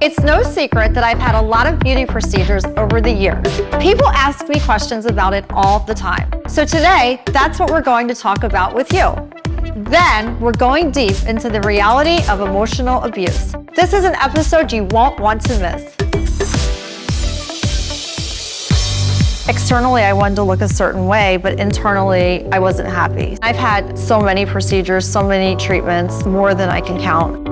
It's no secret that I've had a lot of beauty procedures over the years. People ask me questions about it all the time. So today, that's what we're going to talk about with you. Then, we're going deep into the reality of emotional abuse. This is an episode you won't want to miss. Externally, I wanted to look a certain way, but internally, I wasn't happy. I've had so many procedures, so many treatments, more than I can count.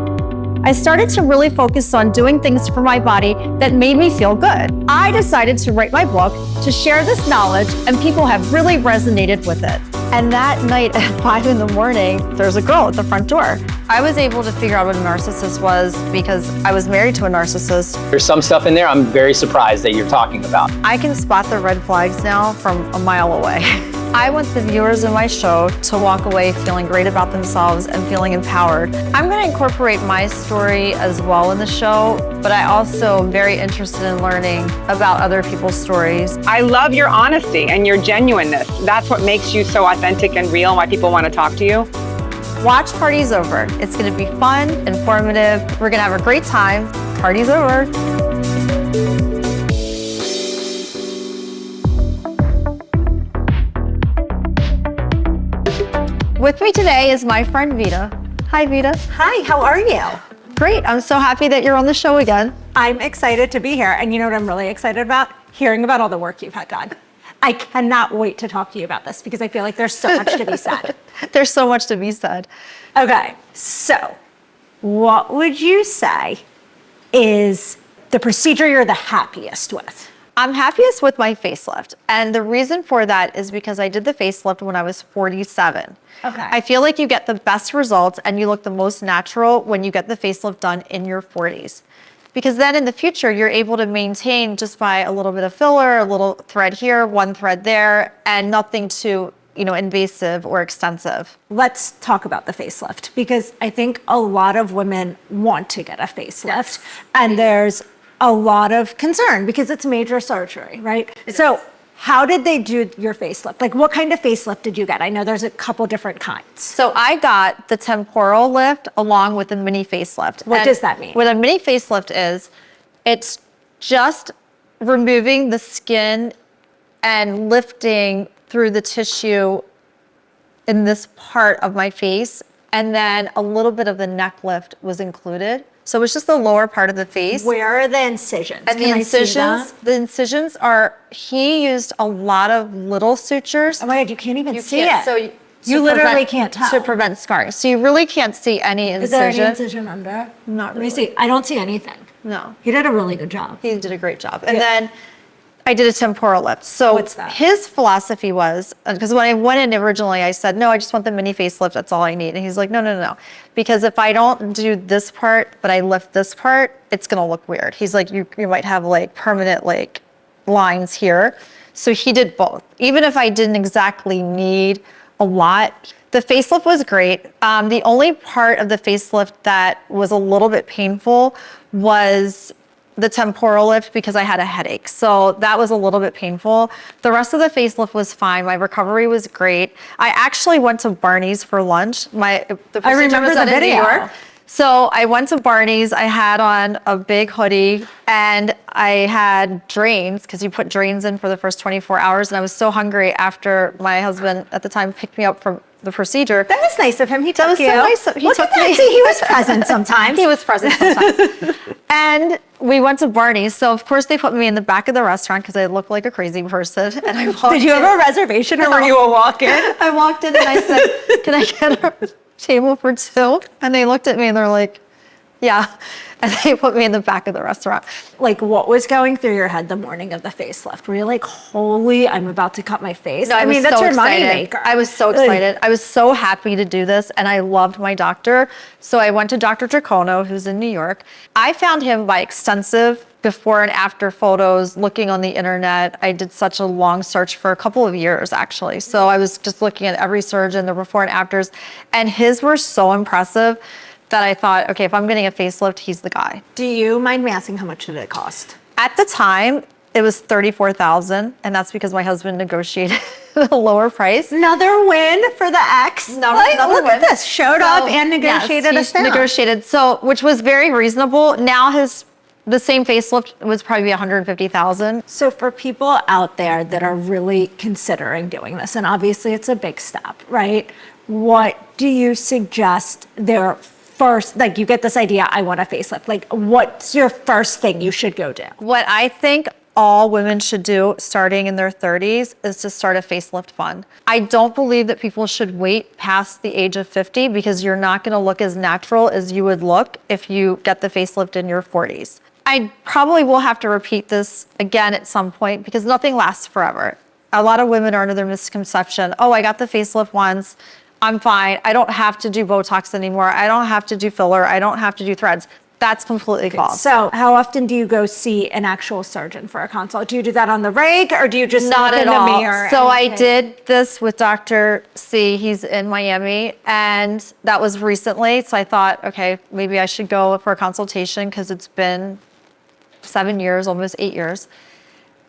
I started to really focus on doing things for my body that made me feel good. I decided to write my book to share this knowledge, and people have really resonated with it. And that night at 5 in the morning, there's a girl at the front door. I was able to figure out what a narcissist was because I was married to a narcissist. There's some stuff in there I'm very surprised that you're talking about. I can spot the red flags now from a mile away. I want the viewers in my show to walk away feeling great about themselves and feeling empowered. I'm going to incorporate my story as well in the show, but I also am very interested in learning about other people's stories. I love your honesty and your genuineness. That's what makes you so authentic and real and why people want to talk to you. Watch Party's Over. It's going to be fun, informative. We're going to have a great time. Party's over. With me today is my friend Vita. Hi, Vita. Hi, how are you? Great. I'm so happy that you're on the show again. I'm excited to be here. And you know what I'm really excited about? Hearing about all the work you've had done. I cannot wait to talk to you about this because I feel like there's so much to be said. There's so much to be said. Okay, so what would you say is the procedure you're the happiest with? I'm happiest with my facelift. And the reason for that is because I did the facelift when I was 47. Okay. I feel like you get the best results and you look the most natural when you get the facelift done in your 40s. Because then in the future, you're able to maintain just by a little bit of filler, a little thread here, one thread there, and nothing too, invasive or extensive. Let's talk about the facelift because I think a lot of women want to get a facelift. Yes. And there's a lot of concern because it's major surgery, right? So how did they do your facelift? Like what kind of facelift did you get? I know there's a couple different kinds. So I got the temporal lift along with the mini facelift. What does that mean? What a mini facelift is, it's just removing the skin and lifting through the tissue in this part of my face. And then a little bit of the neck lift was included. So it's just the lower part of the face. Where are the incisions? And the incisions are, he used a lot of little sutures. Oh my God, you can't even see it. So you literally can't tell. To prevent scarring. So you really can't see any incision. Is there any incision under? Not really. Let me see. I don't see anything. No. He did a really good job. He did a great job. And then I did a temporal lift. So what's that? His philosophy was, because when I went in originally, I said, no, I just want the mini facelift. That's all I need. And he's like, no. Because if I don't do this part, but I lift this part, it's going to look weird. He's like, you might have like permanent like lines here. So he did both. Even if I didn't exactly need a lot, the facelift was great. The only part of the facelift that was a little bit painful was the temporal lift because I had a headache. So that was a little bit painful. The rest of the facelift was fine. My recovery was great. I actually went to Barney's for lunch. I remember the video. New York. So I went to Barney's. I had on a big hoodie and I had drains because you put drains in for the first 24 hours. And I was so hungry after my husband at the time picked me up from the procedure. That was nice of him. He took you. So nice. He Look took at that. me. See, he was present sometimes. He was present sometimes. And we went to Barney's. So of course they put me in the back of the restaurant because I looked like a crazy person. And I walked Did you have a reservation or were you a walk-in? I walked in and I said, can I get a table for two? And they looked at me and they're like, yeah. And they put me in the back of the restaurant. Like what was going through your head the morning of the facelift? Were you like, holy, I'm about to cut my face? No, I mean, that's so your excited. moneymaker. I was so excited. I was so happy to do this and I loved my doctor. So I went to Dr. Dracono, who's in New York. I found him by extensive before and after photos, looking on the internet. I did such a long search for a couple of years actually. So I was just looking at every surgeon, the before and afters, and his were so impressive that I thought, okay, if I'm getting a facelift, he's the guy. Do you mind me asking how much did it cost? At the time, it was $34,000, and that's because my husband negotiated a lower price. Another win for the ex. Another look win. at this, showed up and negotiated yes, a sale. negotiated, so which was very reasonable. Now his The same facelift was probably 150,000. So for people out there that are really considering doing this, and obviously it's a big step, right? What do you suggest their first, like you get this idea, I want a facelift. Like what's your first thing you should go do? What I think all women should do starting in their 30s is to start a facelift fund. I don't believe that people should wait past the age of 50 because you're not gonna look as natural as you would look if you get the facelift in your 40s. I probably will have to repeat this again at some point because nothing lasts forever. A lot of women are under the misconception, oh, I got the facelift once, I'm fine. I don't have to do Botox anymore. I don't have to do filler. I don't have to do threads. That's completely false. So how often do you go see an actual surgeon for a consult? Do you do that on the reg or do you just Not look at in the all. mirror? So and I did this with Dr. C. He's in Miami, and that was recently. So I thought, okay, maybe I should go for a consultation because it's been 7 years, almost 8 years.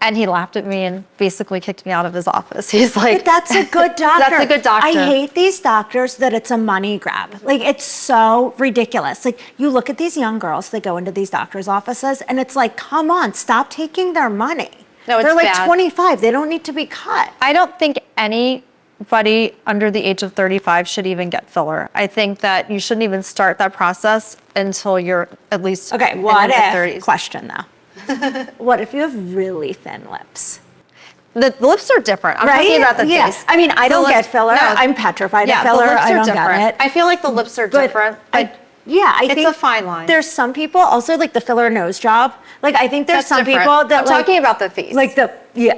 And he laughed at me and basically kicked me out of his office. He's like, But that's a good doctor. That's a good doctor. I hate these doctors that it's a money grab. Like it's so ridiculous. Like you look at these young girls that go into these doctors' offices and it's like, come on, stop taking their money. No, it's They're like bad. 25. They don't need to be cut. I don't think anybody under the age of 35 should even get filler. I think that you shouldn't even start that process until you're at least Okay, in what your if, 30s. question though, what if you have really thin lips? The lips are different. I'm talking about the face. I mean, I The don't lip- get filler. no. I'm petrified Yeah, of filler. the lips I are don't different. get it. I feel like the lips are But different. I It's think a fine line. There's some people also like the filler nose job. Like I think there's That's some different. people that I'm like, talking about the face. Like the Yeah,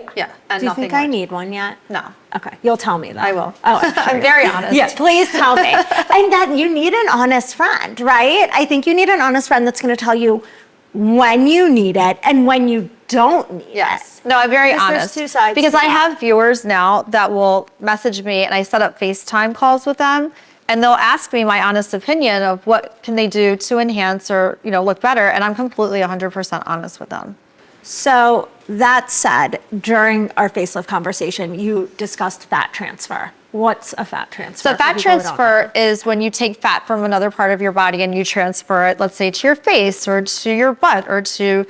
and Do you nothing think I much. need one yet? No. Okay, you'll tell me that. I will. Oh, I'm very honest. Yes, please tell me. And that you need an honest friend, right? I think you need an honest friend that's going to tell you when you need it and when you don't need Yes. No, I'm very Because there's honest. two sides because to I that. have viewers now that will message me and I set up FaceTime calls with them and they'll ask me my honest opinion of what can they do to enhance or, look better. And I'm completely 100% honest with them. So that said, during our facelift conversation, you discussed fat transfer. What's a fat transfer? So fat For people who don't know. transfer is when you take fat from another part of your body and you transfer it, let's say to your face or to your butt or to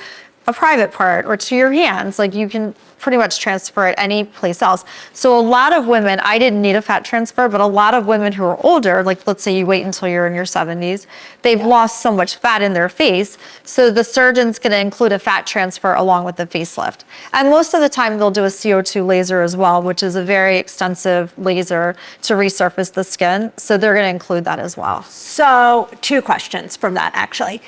a private part or to your hands. Like you can pretty much transfer it any place else. So a lot of women, I didn't need a fat transfer, but a lot of women who are older, like let's say you wait until you're in your 70s, they've lost so much fat in their face. So the surgeon's gonna include a fat transfer along with the facelift. And most of the time they'll do a CO2 laser as well, which is a very extensive laser to resurface the skin. So they're gonna include that as well. So 2 questions from that actually.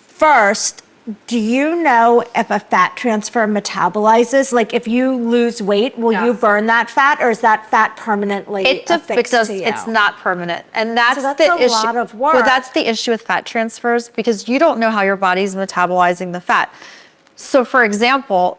First, do you know if a fat transfer metabolizes? Like if you lose weight, will you Yes. burn that fat or is that fat permanently affixed to you? It's not permanent. And that's, So that's the a issue. lot of work. Well, that's the issue with fat transfers because you don't know how your body's metabolizing the fat. So for example,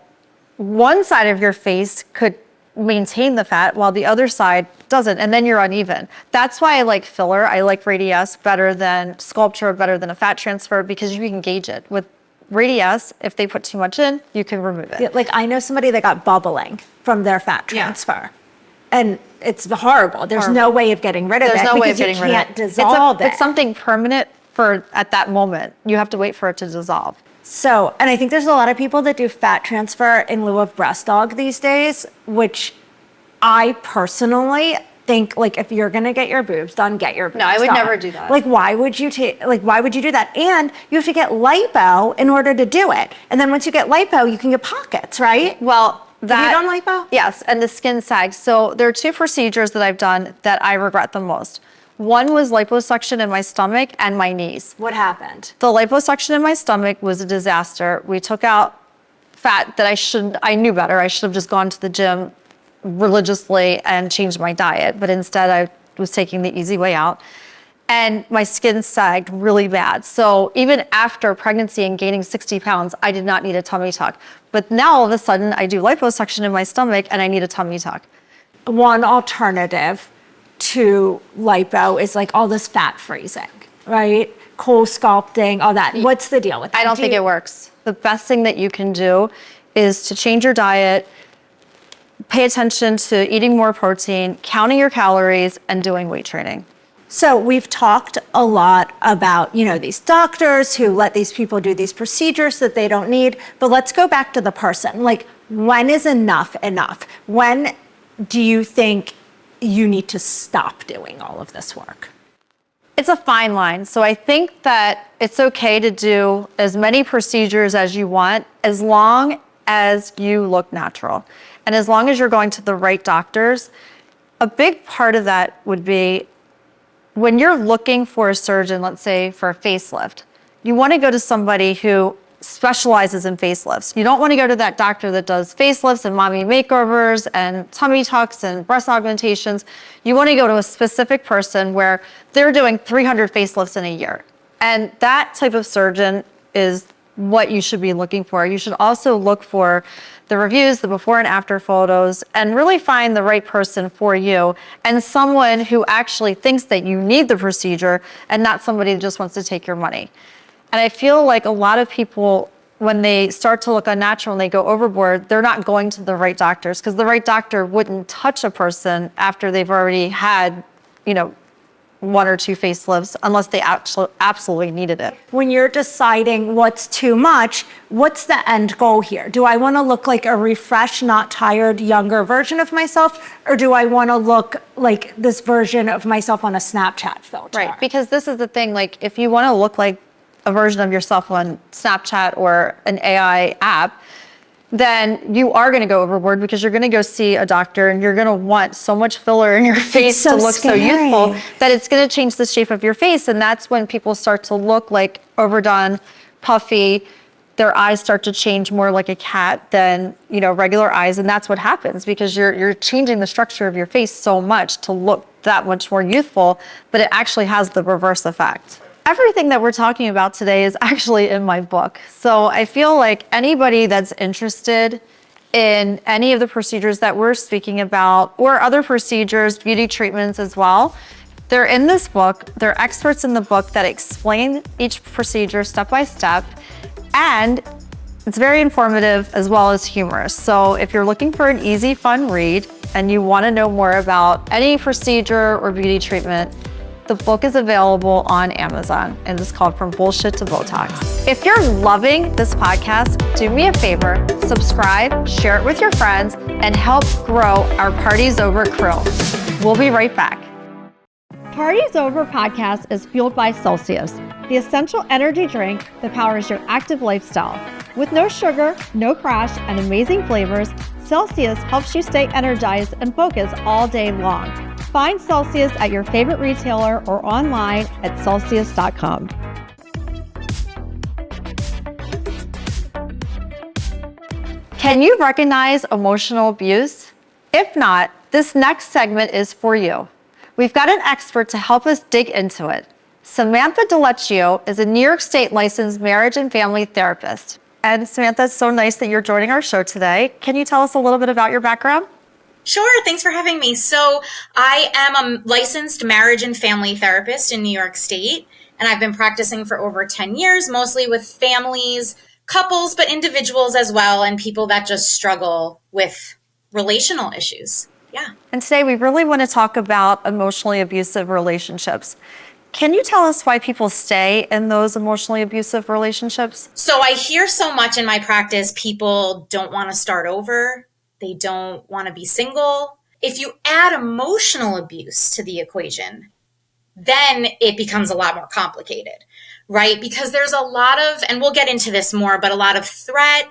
one side of your face could maintain the fat while the other side doesn't, and then you're uneven. That's why I like filler. I like Radiesse better than Sculpture, better than a fat transfer because you can gauge it. With Radiesse, if they put too much in, you can remove it. Yeah, like I know somebody that got bubbling from their fat Yeah. transfer. And it's horrible. There's no Horrible. way of getting rid of There's it no way because of getting you rid of can't it. dissolve it. It's something permanent for at that moment. You have to wait for it to dissolve. So, and I think there's a lot of people that do fat transfer in lieu of breast aug these days, which I personally think like if you're gonna get your boobs done, get your boobs I would done. never do that. Like why would you why would you do that? And you have to get lipo in order to do it. And then once you get lipo, you can get pockets, right? Well, that Have you done lipo? Yes, and the skin sags. So there are 2 procedures that I've done that I regret the most. One was liposuction in my stomach and my knees. What happened? The liposuction in my stomach was a disaster. We took out fat that I knew better. I should have just gone to the gym religiously and changed my diet, but instead I was taking the easy way out. And my skin sagged really bad. So even after pregnancy and gaining 60 pounds, I did not need a tummy tuck. But now all of a sudden I do liposuction in my stomach and I need a tummy tuck. One alternative to lipo is like all this fat freezing, right? Cool sculpting, all that. What's the deal with that? I don't think it works. The best thing that you can do is to change your diet, pay attention to eating more protein, counting your calories, and doing weight training. So we've talked a lot about, these doctors who let these people do these procedures that they don't need, but let's go back to the person. Like, when is enough enough? When do you think you need to stop doing all of this work? It's a fine line. So I think that it's okay to do as many procedures as you want, as long as you look natural. And as long as you're going to the right doctors. A big part of that would be when you're looking for a surgeon, let's say for a facelift, you want to go to somebody who specializes in facelifts. You don't want to go to that doctor that does facelifts and mommy makeovers and tummy tucks and breast augmentations. You want to go to a specific person where they're doing 300 facelifts in a year. And that type of surgeon is what you should be looking for. You should also look for the reviews, the before and after photos, and really find the right person for you and someone who actually thinks that you need the procedure and not somebody that just wants to take your money. And I feel like a lot of people, when they start to look unnatural and they go overboard, they're not going to the right doctors because the right doctor wouldn't touch a person after they've already had, one or two facelifts unless they actually absolutely needed it. When you're deciding what's too much, what's the end goal here? Do I want to look like a refreshed, not tired, younger version of myself? Or do I want to look like this version of myself on a Snapchat filter? Right, because this is the thing, like if you want to look like a version of yourself on Snapchat or an AI app, then you are going to go overboard because you're going to go see a doctor and you're going to want so much filler in your face to look so youthful that it's going to change the shape of your face. And that's when people start to look like overdone, puffy. Their eyes start to change more like a cat than, regular eyes. And that's what happens because you're changing the structure of your face so much to look that much more youthful, but it actually has the reverse effect. Everything that we're talking about today is actually in my book. So I feel like anybody that's interested in any of the procedures that we're speaking about or other procedures, beauty treatments as well, they're in this book. They're experts in the book that explain each procedure step by step. And it's very informative as well as humorous. So if you're looking for an easy, fun read and you want to know more about any procedure or beauty treatment, the book is available on Amazon and it's called From Bullshit to Botox. If you're loving this podcast, do me a favor, subscribe, share it with your friends, and help grow our Parties Over crew. We'll be right back. Parties Over podcast is fueled by Celsius, the essential energy drink that powers your active lifestyle. With no sugar, no crash, and amazing flavors, Celsius helps you stay energized and focused all day long. Find Celsius at your favorite retailer or online at Celsius.com. Can you recognize emotional abuse? If not, this next segment is for you. We've got an expert to help us dig into it. Samantha DiLecceon is a New York State licensed marriage and family therapist. And Samantha, it's so nice that you're joining our show today. Can you tell us a little bit about your background? Sure. Thanks for having me. So I am a licensed marriage and family therapist in New York State, and I've been practicing for over 10 years, mostly with families, couples, but individuals as well, and people that just struggle with relational issues. Yeah. And today we really want to talk about emotionally abusive relationships. Can you tell us why people stay in those emotionally abusive relationships? So I hear so much in my practice, people don't want to start over. They don't want to be single. If you add emotional abuse to the equation, then it becomes a lot more complicated, right? Because there's a lot of, and we'll get into this more, but a lot of threat,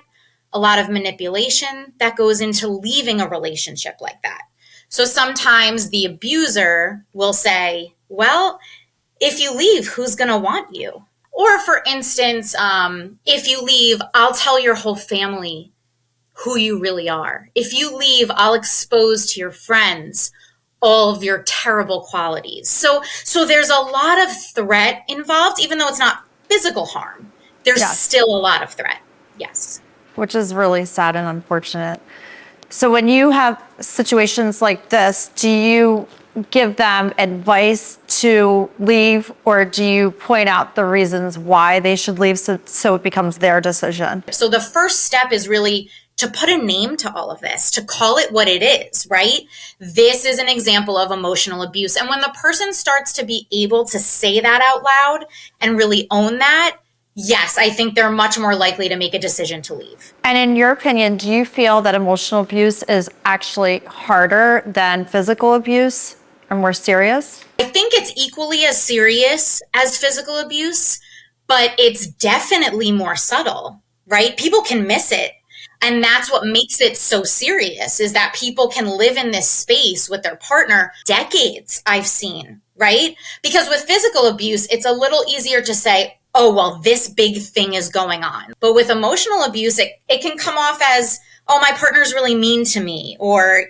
a lot of manipulation that goes into leaving a relationship like that. So sometimes the abuser will say, well, if you leave, who's going to want you? Or for instance, if you leave, I'll tell your whole family who you really are. If you leave, I'll expose to your friends all of your terrible qualities. So there's a lot of threat involved, even though it's not physical harm. There's still a lot of threat. Yes. Which is really sad and unfortunate. So when you have situations like this, do you give them advice to leave, or do you point out the reasons why they should leave so it becomes their decision? So the first step is really to put a name to all of this, to call it what it is, right? This is an example of emotional abuse. And when the person starts to be able to say that out loud and really own that, yes, I think they're much more likely to make a decision to leave. And in your opinion, do you feel that emotional abuse is actually harder than physical abuse or more serious? I think it's equally as serious as physical abuse, but it's definitely more subtle, right? People can miss it. And that's what makes it so serious, is that people can live in this space with their partner decades, I've seen, right? Because with physical abuse, it's a little easier to say, oh, well, this big thing is going on. But with emotional abuse, it can come off as, oh, my partner's really mean to me, or,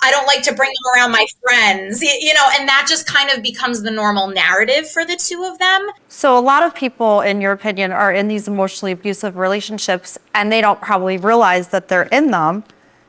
I don't like to bring them around my friends, and that just kind of becomes the normal narrative for the two of them. So a lot of people, in your opinion, are in these emotionally abusive relationships and they don't probably realize that they're in them.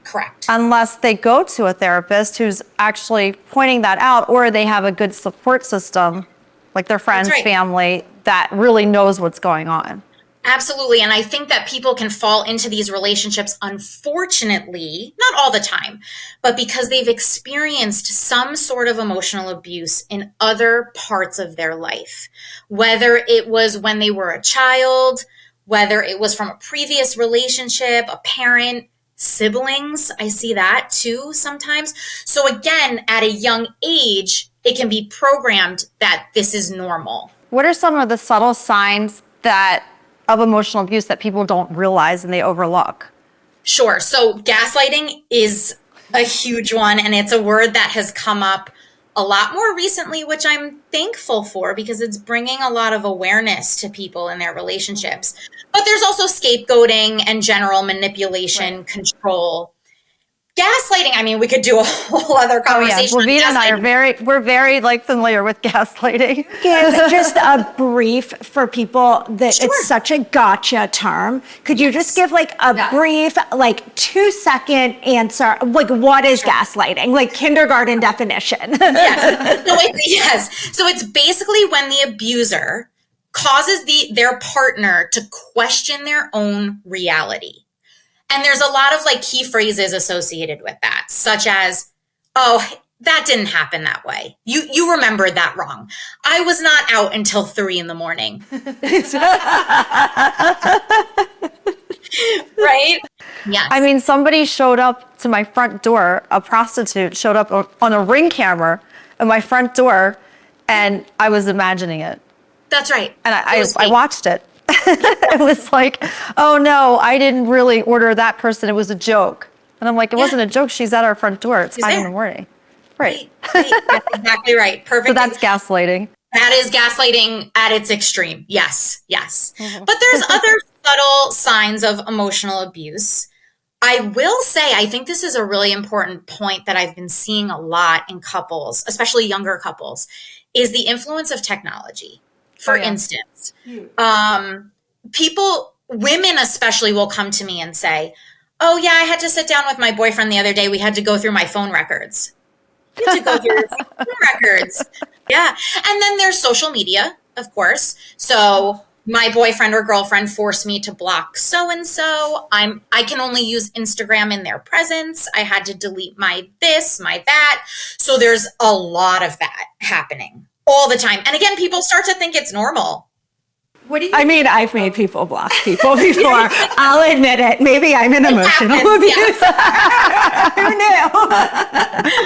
Correct. Unless they go to a therapist who's actually pointing that out, or they have a good support system, like their friends, That's right. family, that really knows what's going on. Absolutely. And I think that people can fall into these relationships, unfortunately, not all the time, but because they've experienced some sort of emotional abuse in other parts of their life, whether it was when they were a child, whether it was from a previous relationship, a parent, siblings. I see that too sometimes. So again, at a young age, it can be programmed that this is normal. What are some of the subtle signs of emotional abuse that people don't realize and they overlook? Sure. So gaslighting is a huge one, and it's a word that has come up a lot more recently, which I'm thankful for because it's bringing a lot of awareness to people in their relationships. But there's also scapegoating and general manipulation, right. Control. Gaslighting, I mean, we could do a whole other conversation. Oh, yeah. Well, Vita and I we're very familiar with gaslighting. Give just a brief for people that Sure. It's such a gotcha term. Could you just give a brief, 2-second answer? What is gaslighting? Kindergarten definition. Yes. So it's basically when the abuser causes their partner to question their own reality. And there's a lot of key phrases associated with that, such as, oh, that didn't happen that way. You remembered that wrong. I was not out until 3 a.m. Right? Yeah. I mean, somebody showed up to my front door, a prostitute showed up on a Ring camera at my front door, and I was imagining it. That's right. And I watched it. It was oh no, I didn't really order that person. It was a joke. And I'm like, it wasn't a joke. She's at our front door. It's 5 a.m. Right. That's exactly right. Perfect. So that's gaslighting. That is gaslighting at its extreme. Yes. Mm-hmm. But there's other subtle signs of emotional abuse. I will say, I think this is a really important point that I've been seeing a lot in couples, especially younger couples, is the influence of technology. For instance, women especially will come to me and say, oh yeah, I had to sit down with my boyfriend the other day. We had to go through my phone records. You had to go through your phone records. Yeah. And then there's social media, of course. So my boyfriend or girlfriend forced me to block so-and-so. I can only use Instagram in their presence. I had to delete my this, my that. So there's a lot of that happening all the time. And again, people start to think it's normal. What do you I've made people block people before. I'll admit it. Maybe I'm an emotional abuser. Who knew?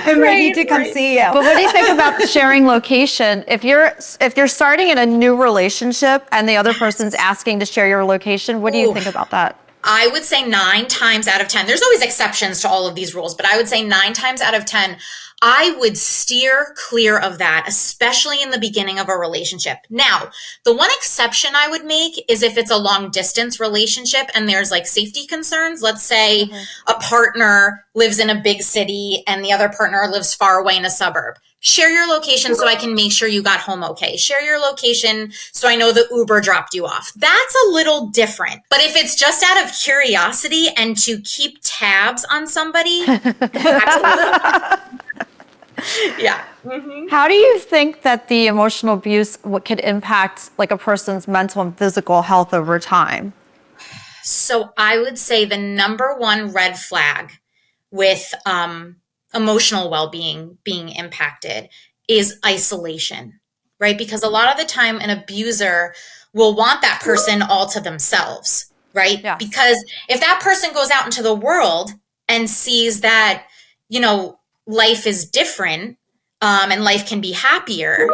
I'm ready to come see you. But what do you think about sharing location? If you're starting in a new relationship and the other person's asking to share your location, what do you think about that? I would say 9 times out of 10, there's always exceptions to all of these rules, but I would say 9 times out of 10, I would steer clear of that, especially in the beginning of a relationship. Now, the one exception I would make is if it's a long distance relationship and there's safety concerns. Let's say a partner lives in a big city and the other partner lives far away in a suburb. Share your location so I can make sure you got home okay. Share your location so I know the Uber dropped you off. That's a little different. But if it's just out of curiosity and to keep tabs on somebody, absolutely. Yeah. Mm-hmm. How do you think that the emotional abuse could impact a person's mental and physical health over time? So I would say the number one red flag with emotional well-being being impacted is isolation, right? Because a lot of the time an abuser will want that person all to themselves, right? Yes. Because if that person goes out into the world and sees that, life is different, and life can be happier,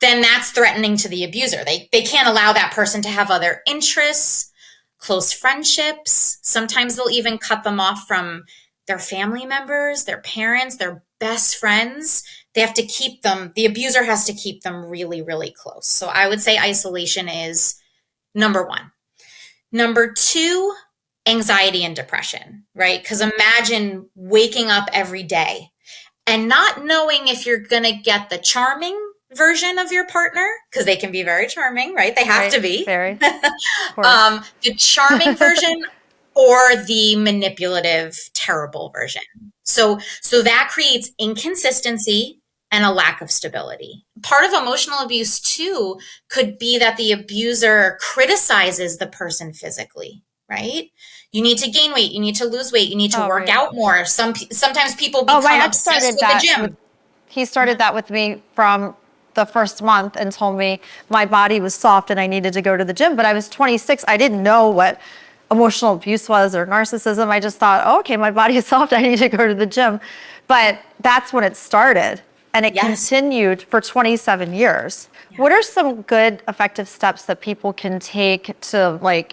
then that's threatening to the abuser. They can't allow that person to have other interests, close friendships. Sometimes they'll even cut them off from their family members, their parents, their best friends. They have to keep them, the abuser has to keep them really, really close. So I would say isolation is number one. Number two, anxiety and depression, right? Because imagine waking up every day and not knowing if you're going to get the charming version of your partner, because they can be very charming, right? They have to be. Very. Of course. The charming version or the manipulative, terrible version. So that creates inconsistency and a lack of stability. Part of emotional abuse too could be that the abuser criticizes the person physically, right? You need to gain weight. You need to lose weight. You need to work out more. Sometimes people become obsessed with the gym. He started that with me from the first month and told me my body was soft and I needed to go to the gym. But I was 26. I didn't know what emotional abuse was or narcissism. I just thought, oh, okay, my body is soft. I need to go to the gym. But that's when it started. And it continued for 27 years. Yeah. What are some good, effective steps that people can take to,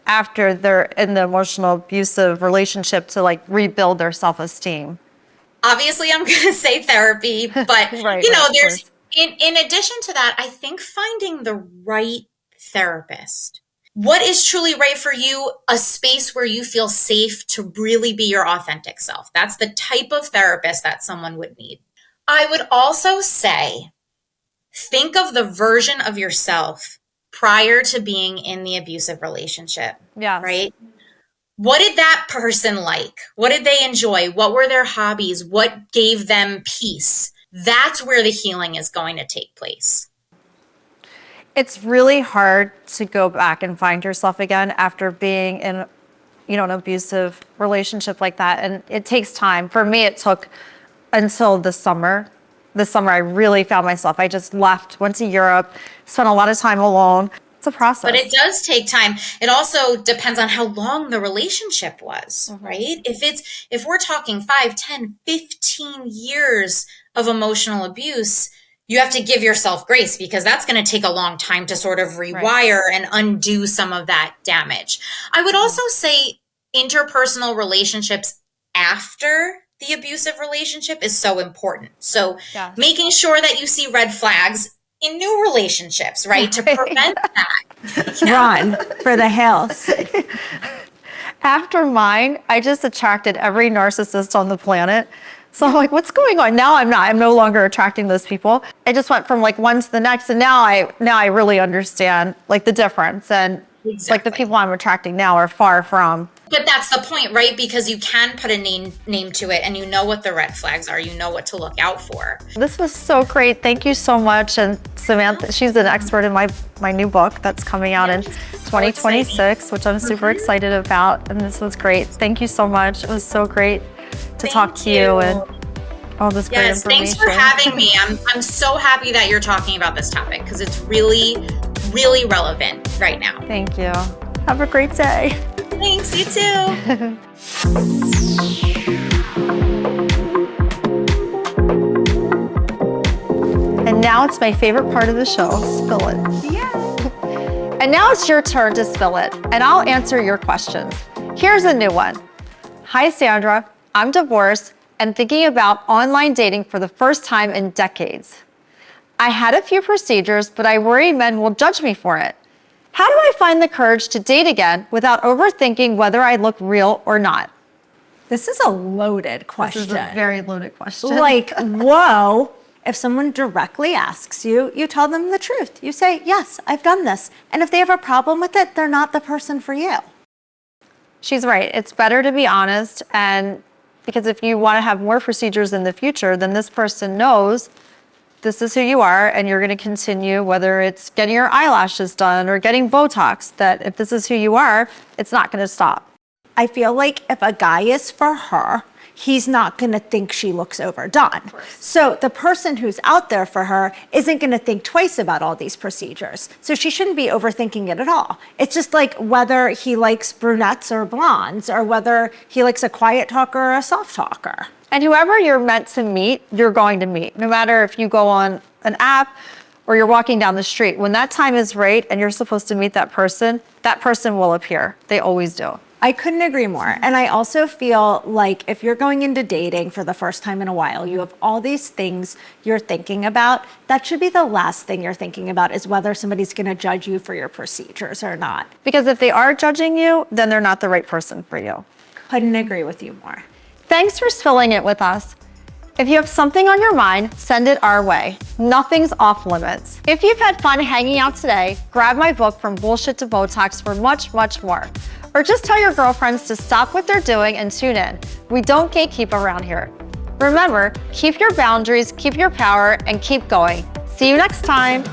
after they're in the emotional abusive relationship, to rebuild their self-esteem? Obviously, I'm going to say therapy, but there's in addition to that, I think finding the right therapist. What is truly right for you? A space where you feel safe to really be your authentic self. That's the type of therapist that someone would need. I would also say, think of the version of yourself prior to being in the abusive relationship. Yeah. Right? What did that person like? What did they enjoy? What were their hobbies? What gave them peace? That's where the healing is going to take place. It's really hard to go back and find yourself again after being in, an abusive relationship like that. And it takes time. For me, it took until the summer. This summer, I really found myself. I just left, went to Europe, spent a lot of time alone. It's a process. But it does take time. It also depends on how long the relationship was, right? If we're talking 5, 10, 15 years of emotional abuse, you have to give yourself grace because that's going to take a long time to sort of rewire and undo some of that damage. I would also say interpersonal relationships after the abusive relationship is so important. So making sure that you see red flags in new relationships, right? To prevent that. Run for the hills. After mine, I just attracted every narcissist on the planet. So I'm like, what's going on? Now I'm no longer attracting those people. I just went from one to the next. And now I really understand the difference. And the people I'm attracting now are far from. But that's the point, right? Because you can put a name to it and you know what the red flags are. You know what to look out for. This was so great. Thank you so much. And Samantha, she's an expert in my new book that's coming out in 2026, which I'm super excited about. And this was great. Thank you so much. It was so great to talk to you and all this great information. Thanks for having me. I'm so happy that you're talking about this topic because it's really, really relevant right now. Thank you. Have a great day. Thanks, you too. And now it's my favorite part of the show, Spill It. Yeah. And now it's your turn to spill it, and I'll answer your questions. Here's a new one. Hi, Sandra. I'm divorced and thinking about online dating for the first time in decades. I had a few procedures, but I worry men will judge me for it. How do I find the courage to date again without overthinking whether I look real or not? This is a loaded question. This is a very loaded question. Whoa. If someone directly asks you, you tell them the truth. You say, yes, I've done this. And if they have a problem with it, they're not the person for you. She's right. It's better to be honest. And because if you want to have more procedures in the future, then this person knows this is who you are and you're going to continue, whether it's getting your eyelashes done or getting Botox, that if this is who you are, it's not going to stop. I feel like if a guy is for her, he's not going to think she looks overdone. So the person who's out there for her isn't going to think twice about all these procedures. So she shouldn't be overthinking it at all. It's just like whether he likes brunettes or blondes, or whether he likes a quiet talker or a soft talker. And whoever you're meant to meet, you're going to meet. No matter if you go on an app or you're walking down the street, when that time is right and you're supposed to meet that person will appear. They always do. I couldn't agree more. And I also feel like if you're going into dating for the first time in a while, you have all these things you're thinking about. That should be the last thing you're thinking about, is whether somebody's going to judge you for your procedures or not. Because if they are judging you, then they're not the right person for you. Couldn't agree with you more. Thanks for spilling it with us. If you have something on your mind, send it our way. Nothing's off limits. If you've had fun hanging out today, grab my book From Bullshit to Botox for much, much more. Or just tell your girlfriends to stop what they're doing and tune in. We don't gatekeep around here. Remember, keep your boundaries, keep your power, and keep going. See you next time.